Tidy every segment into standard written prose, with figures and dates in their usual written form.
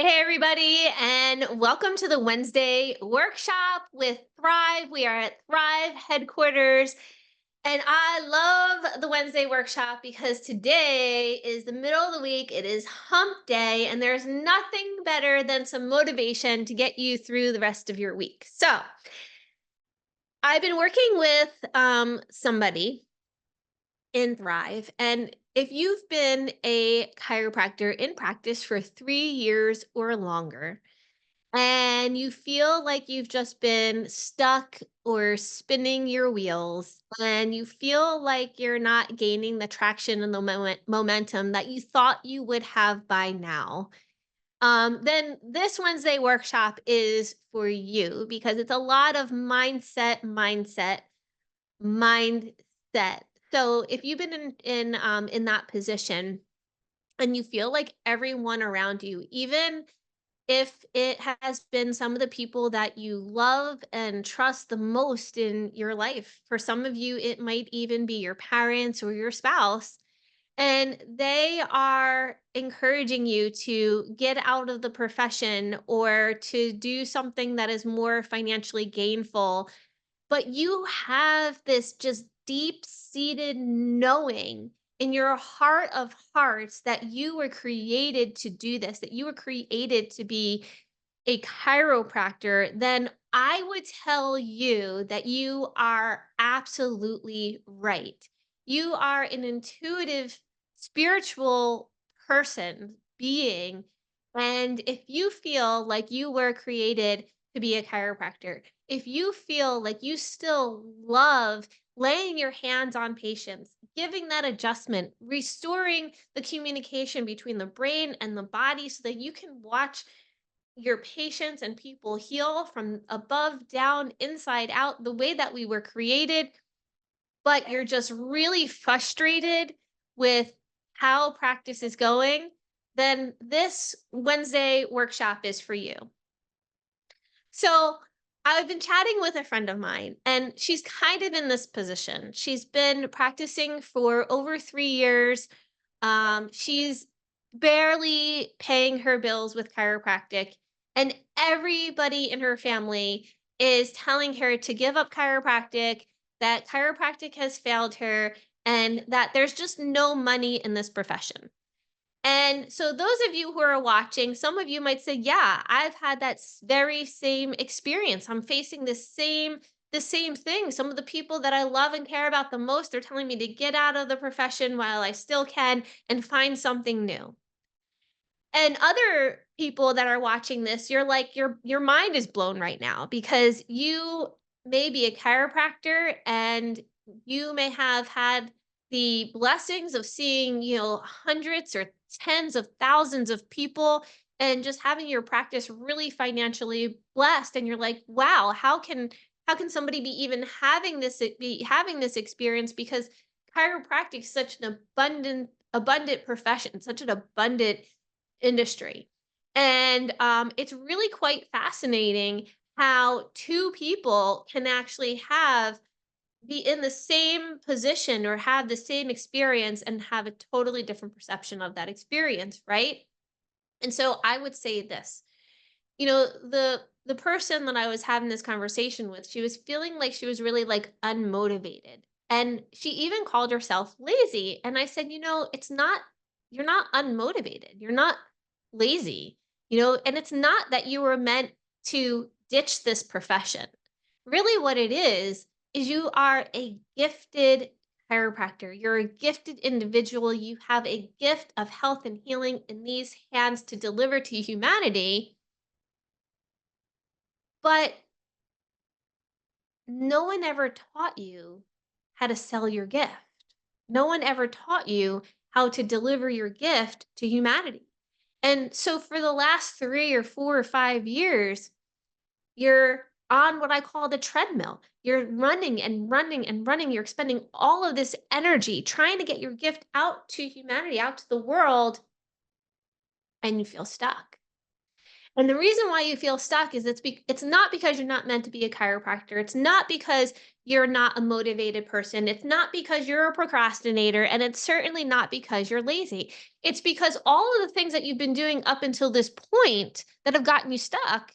right, hey everybody, and welcome to the Wednesday workshop with Thrive. We are at Thrive headquarters, and I love the Wednesday workshop because today is the middle of the week. It is hump day, and there's nothing better than some motivation to get you through the rest of your week. So, I've been working with somebody in Thrive. And if you've been a chiropractor in practice for 3 years or longer, and you feel like you've just been stuck or spinning your wheels, and you feel like you're not gaining the traction and the momentum that you thought you would have by now, then this Wednesday workshop is for you because it's a lot of mindset. So if you've been in that position and you feel like everyone around you, even if it has been some of the people that you love and trust the most in your life, for some of you it might even be your parents or your spouse, and they are encouraging you to get out of the profession or to do something that is more financially gainful, but you have this just deep-seated knowing in your heart of hearts that you were created to do this, that you were created to be a chiropractor, then I would tell you that you are absolutely right. You are an intuitive, spiritual being. And if you feel like you were created to be a chiropractor, if you feel like you still love laying your hands on patients, giving that adjustment, restoring the communication between the brain and the body so that you can watch your patients and people heal from above down, inside out, the way that we were created, but you're just really frustrated with how practice is going, then this Wednesday workshop is for you. So, I've been chatting with a friend of mine, and she's kind of in this position. She's been practicing for over 3 years. She's barely paying her bills with chiropractic, and everybody in her family is telling her to give up chiropractic, that chiropractic has failed her, and that there's just no money in this profession. And so, those of you who are watching, some of you might say, "Yeah, I've had that very same experience. I'm facing the same thing. Some of the people that I love and care about the most are telling me to get out of the profession while I still can and find something new." And other people that are watching this, you're like, your mind is blown right now because you may be a chiropractor and you may have had the blessings of seeing, hundreds or tens of thousands of people and just having your practice really financially blessed, and you're like, wow, how can somebody be even having this experience, because chiropractic is such an abundant profession, such an abundant industry. And it's really quite fascinating how two people can actually be in the same position or have the same experience and have a totally different perception of that experience, right? And so I would say this, the person that I was having this conversation with, she was feeling like she was really like unmotivated. And she even called herself lazy. And I said, it's not, you're not unmotivated. You're not lazy, and it's not that you were meant to ditch this profession. Really, what it is you are a gifted chiropractor. You're a gifted individual. You have a gift of health and healing in these hands to deliver to humanity. But no one ever taught you how to sell your gift. No one ever taught you how to deliver your gift to humanity. And so for the last 3 or 4 or 5 years, you're on what I call the treadmill. You're running and running and running. You're expending all of this energy trying to get your gift out to humanity, out to the world, and you feel stuck. And the reason why you feel stuck is it's not because you're not meant to be a chiropractor. It's not because you're not a motivated person. It's not because you're a procrastinator. And it's certainly not because you're lazy. It's because all of the things that you've been doing up until this point that have gotten you stuck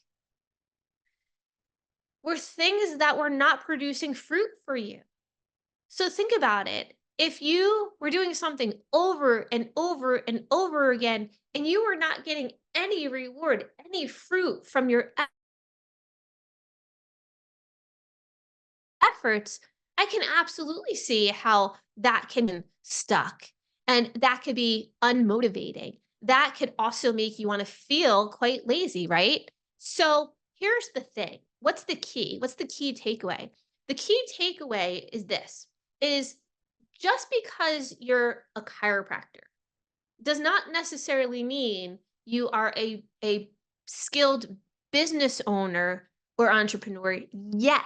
were things that were not producing fruit for you. So think about it. If you were doing something over and over and over again, and you were not getting any reward, any fruit from your efforts, I can absolutely see how that can be stuck and that could be unmotivating. That could also make you want to feel quite lazy, right? So here's the thing. What's the key? What's the key takeaway? The key takeaway is this is just because you're a chiropractor does not necessarily mean you are a skilled business owner or entrepreneur yet.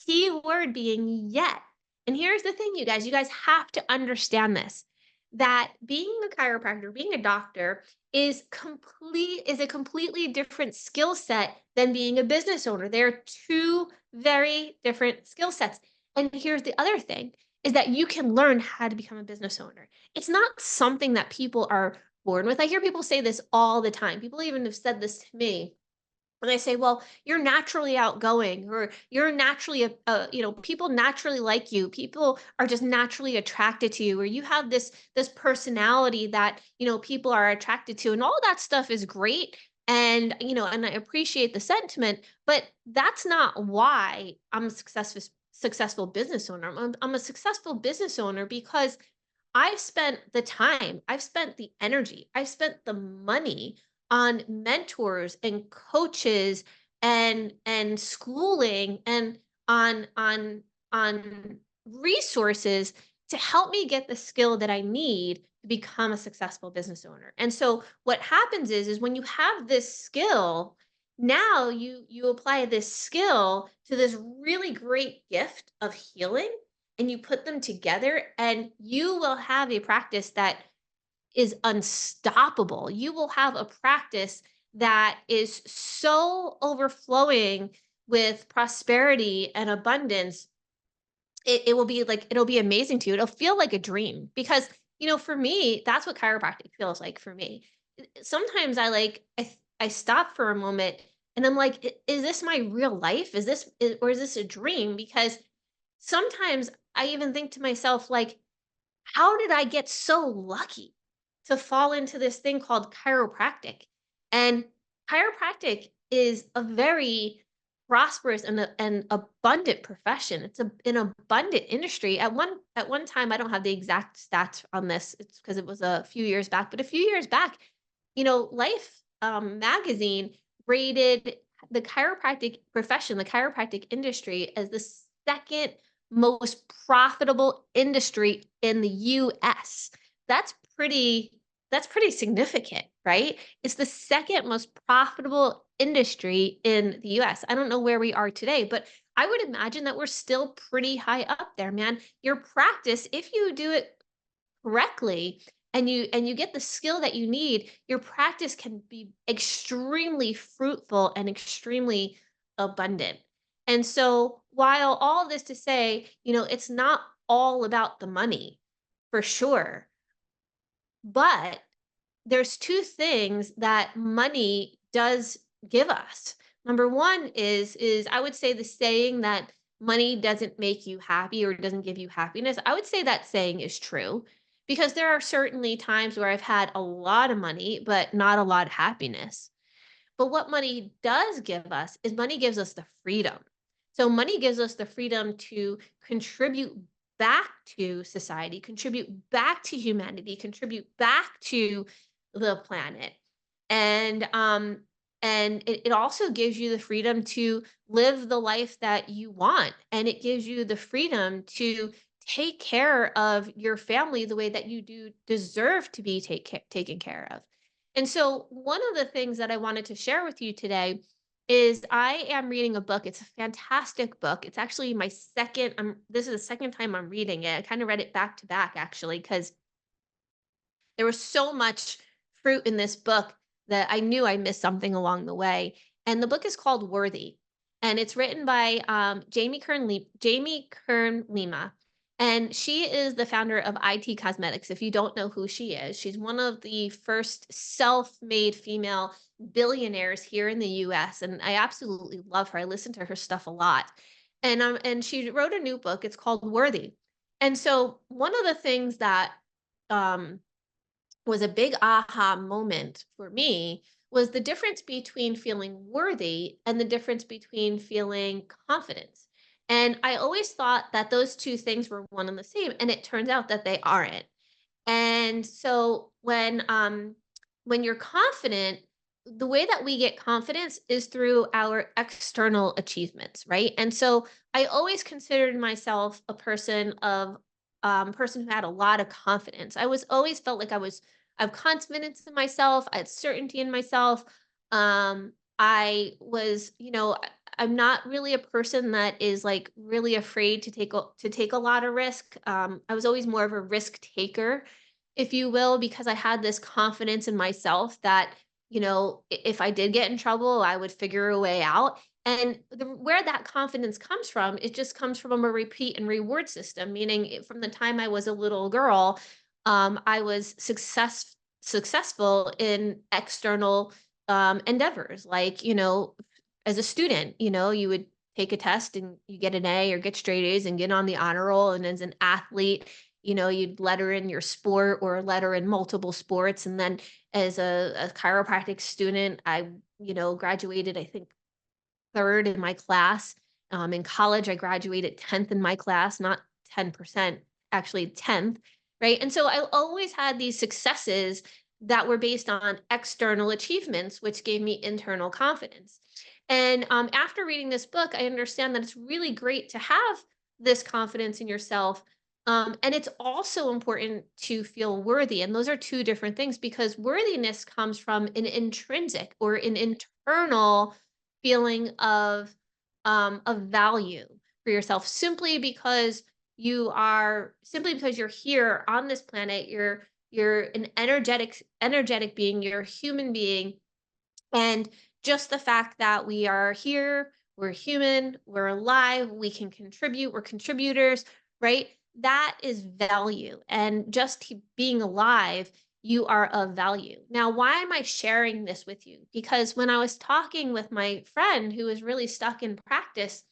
Key word being yet. And here's the thing, you guys have to understand this that being a chiropractor, being a doctor is a completely different skill set than being a business owner. They're two very different skill sets. And here's the other thing is that you can learn how to become a business owner. It's not something that people are born with. I hear people say this all the time. People even have said this to me. And they say, well, you're naturally outgoing, or you're naturally, people naturally like you. People are just naturally attracted to you, or you have this personality that, people are attracted to. And all that stuff is great. And I appreciate the sentiment, but that's not why I'm a successful business owner. I'm a successful business owner because I've spent the time, I've spent the energy, I've spent the money on mentors and coaches and schooling and on resources to help me get the skill that I need to become a successful business owner. And so what happens is when you have this skill, now you apply this skill to this really great gift of healing and you put them together and you will have a practice that is unstoppable. You will have a practice that is so overflowing with prosperity and abundance. It will be like, it'll be amazing to you. It'll feel like a dream because, for me, that's what chiropractic feels like for me. Sometimes I stop for a moment and I'm like, Is this my real life? Or is this a dream?" Because sometimes I even think to myself, like, how did I get so lucky to fall into this thing called chiropractic? And chiropractic is a very prosperous and abundant profession. It's an abundant industry. At one time, I don't have the exact stats on this. It's because it was a few years back, but a few years back, Life magazine rated the chiropractic profession, the chiropractic industry, as the second most profitable industry in the US. That's pretty that's pretty significant, right? It's the second most profitable industry in the US. I don't know where we are today, but I would imagine that we're still pretty high up there, man. Your practice, if you do it correctly and you get the skill that you need, your practice can be extremely fruitful and extremely abundant. And so while all this to say, it's not all about the money for sure, but there's two things that money does give us. Number one is I would say the saying that money doesn't make you happy or doesn't give you happiness. I would say that saying is true because there are certainly times where I've had a lot of money but not a lot of happiness. But what money does give us is money gives us the freedom. So money gives us the freedom to contribute back to society, contribute back to humanity, contribute back to the planet. And it also gives you the freedom to live the life that you want. And it gives you the freedom to take care of your family the way that you do deserve to be taken care of. And so, one of the things that I wanted to share with you today is I am reading a book. It's a fantastic book. It's actually my second. This is the second time I'm reading it. I kind of read it back to back actually because there was so much fruit in this book that I knew I missed something along the way. And the book is called Worthy, and it's written by Jamie Kern Lima, and she is the founder of IT Cosmetics. If you don't know who she is, she's one of the first self-made female billionaires here in the US, and I absolutely love her. I listen to her stuff a lot. And she wrote a new book. It's called Worthy. And so one of the things that um was a big aha moment for me was the difference between feeling worthy and the difference between feeling confidence. And I always thought that those two things were one and the same, and it turns out that they aren't. And so when you're confident, the way that we get confidence is through our external achievements, right? And so I always considered myself a person who had a lot of confidence. I was always felt like I have confidence in myself, I had certainty in myself. I was, I'm not really a person that is like really afraid to take a lot of risk. I was always more of a risk taker, if you will, because I had this confidence in myself that, if I did get in trouble, I would figure a way out. And where that confidence comes from, it just comes from a repeat and reward system, meaning from the time I was a little girl, I was successful in external endeavors. Like, as a student, you would take a test and you get an A or get straight A's and get on the honor roll. And as an athlete, you'd letter in your sport or letter in multiple sports. And then as a chiropractic student, I, graduated, I think, third in my class. In college, I graduated 10th in my class, not 10%, actually 10th, right? And so I always had these successes that were based on external achievements, which gave me internal confidence. And after reading this book, I understand that it's really great to have this confidence in yourself. And it's also important to feel worthy. And those are two different things, because worthiness comes from an intrinsic or an internal feeling of value for yourself, simply because you're here on this planet. You're an energetic being, you're a human being. And just the fact that we are here, we're human, we're alive, we can contribute, we're contributors, right? That is value. And just being alive, you are of value. Now, why am I sharing this with you? Because when I was talking with my friend who was really stuck in practice,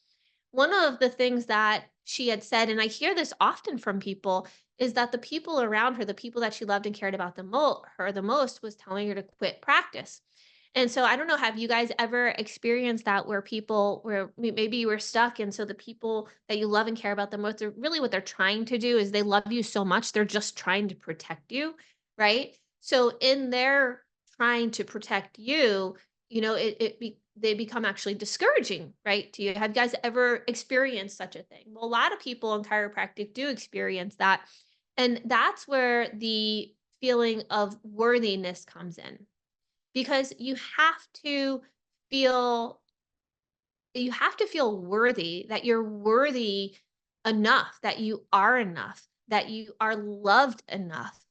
one of the things that she had said, and I hear this often from people, is that the people around her, the people that she loved and cared about her the most, was telling her to quit practice. And so I don't know, have you guys ever experienced that where maybe you were stuck, and so the people that you love and care about the most, are really what they're trying to do is they love you so much, they're just trying to protect you, right? So in their trying to protect you, they become actually discouraging, right? To you. Have you guys ever experienced such a thing? Well, a lot of people in chiropractic do experience that. And that's where the feeling of worthiness comes in, because feel you have to feel worthy, that you're worthy enough, that you are loved enough,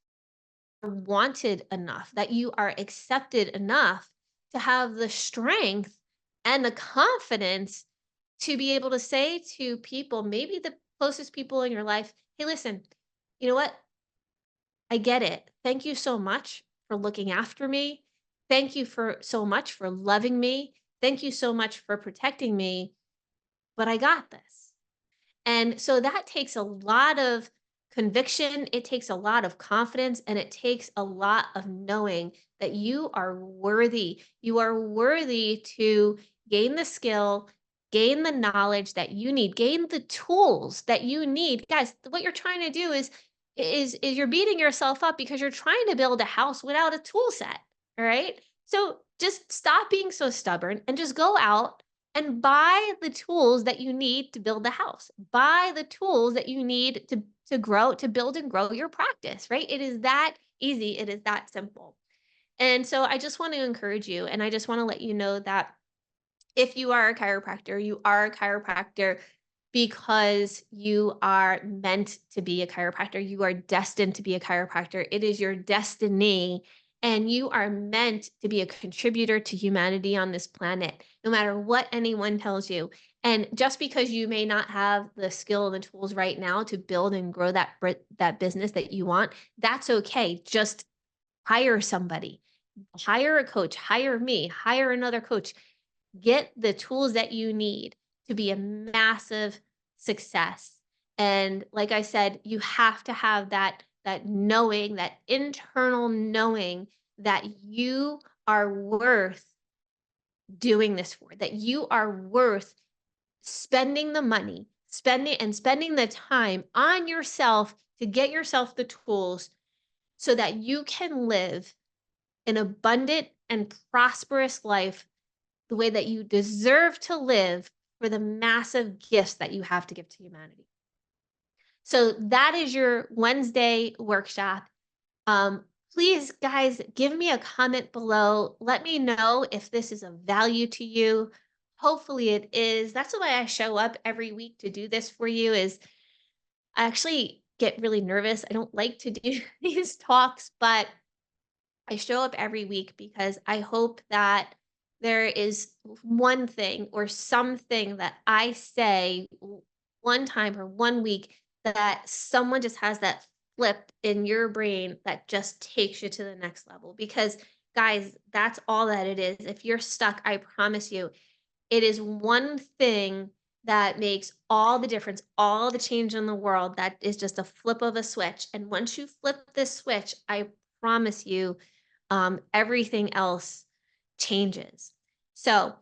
are wanted enough, that you are accepted enough to have the strength and the confidence to be able to say to people, maybe the closest people in your life, hey, listen, you know what? I get it. Thank you so much for looking after me. Thank you for so much for loving me. Thank you so much for protecting me, but I got this. And so that takes a lot of conviction, it takes a lot of confidence, and it takes a lot of knowing that you are worthy. You are worthy to gain the skill, gain the knowledge that you need, gain the tools that you need. Guys, what you're trying to do is you're beating yourself up because you're trying to build a house without a tool set. All right? So just stop being so stubborn and just go out and buy the tools that you need to build the house. Buy the tools that you need to build and grow your practice, right? It is that easy. It is that simple. And so I just want to encourage you, and I just want to let you know that if you are a chiropractor because you are meant to be a chiropractor. You are destined to be a chiropractor. It is your destiny. And you are meant to be a contributor to humanity on this planet, no matter what anyone tells you. And just because you may not have the skill and the tools right now to build and grow that business that you want, that's okay. Just hire somebody, hire a coach, hire me, hire another coach. Get the tools that you need to be a massive success. And like I said, you have to have that knowing, that internal knowing that you are worth doing this for, that you are worth spending the money, spending the time on yourself to get yourself the tools so that you can live an abundant and prosperous life the way that you deserve to live for the massive gifts that you have to give to humanity. So that is your Wednesday workshop. Um, Please, guys, give me a comment below. Let me know if this is of value to you. Hopefully it is. That's why I show up every week to do this for you is I actually get really nervous. I don't like to do these talks, but I show up every week because I hope that there is one thing or something that I say one time or one week that someone just has that flip in your brain that just takes you to the next level. Because, guys, that's all that it is. If you're stuck, I promise you, it is one thing that makes all the difference, all the change in the world. That is just a flip of a switch. And once you flip this switch, I promise you, everything else changes. So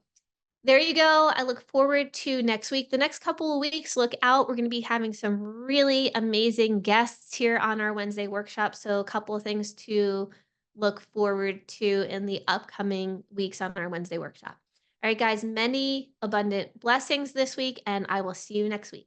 there you go. I look forward to next week. The next couple of weeks, look out. We're going to be having some really amazing guests here on our Wednesday workshop. So, a couple of things to look forward to in the upcoming weeks on our Wednesday workshop. All right, guys, many abundant blessings this week, and I will see you next week.